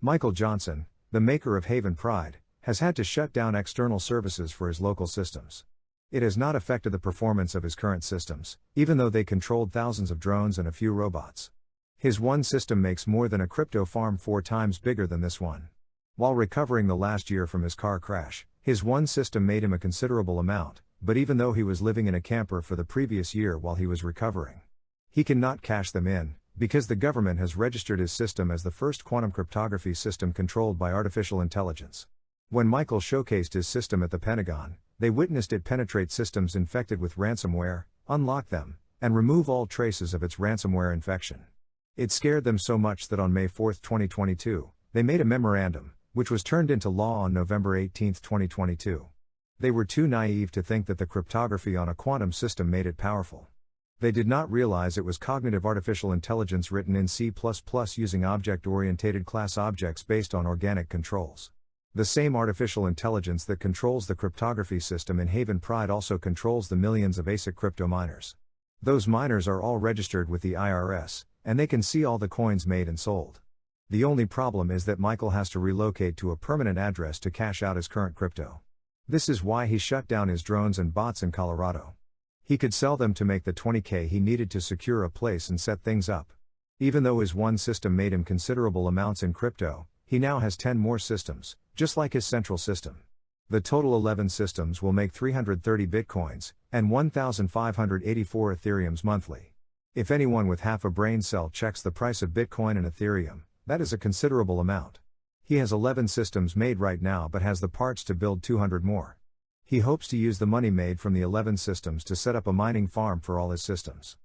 Michael Johnson, the maker of Haven Pride, has had to shut down external services for his local systems. It has not affected the performance of his current systems, even though they controlled thousands of drones and a few robots. His one system makes more than a crypto farm 4 times bigger than this one. While recovering the last year from his car crash, his one system made him a considerable amount, but even though he was living in a camper for the previous year while he was recovering, he cannot cash them in, because the government has registered his system as the first quantum cryptography system controlled by artificial intelligence. When Michael showcased his system at the Pentagon, they witnessed it penetrate systems infected with ransomware, unlock them, and remove all traces of its ransomware infection. It scared them so much that on May 4, 2022, they made a memorandum, which was turned into law on November 18, 2022. They were too naive to think that the cryptography on a quantum system made it powerful. They did not realize it was cognitive artificial intelligence written in C++ using object-oriented class objects based on organic controls. The same artificial intelligence that controls the cryptography system in Haven Pride also controls the millions of ASIC crypto miners. Those miners are all registered with the IRS, and they can see all the coins made and sold. The only problem is that Michael has to relocate to a permanent address to cash out his current crypto. This is why he shut down his drones and bots in Colorado. He could sell them to make the $20,000 he needed to secure a place and set things up. Even though his one system made him considerable amounts in crypto, he now has 10 more systems, just like his central system. The total 11 systems will make 330 bitcoins, and 1,584 ethereums monthly. If anyone with half a brain cell checks the price of Bitcoin and Ethereum, that is a considerable amount. He has 11 systems made right now but has the parts to build 200 more. He hopes to use the money made from the 11 systems to set up a mining farm for all his systems.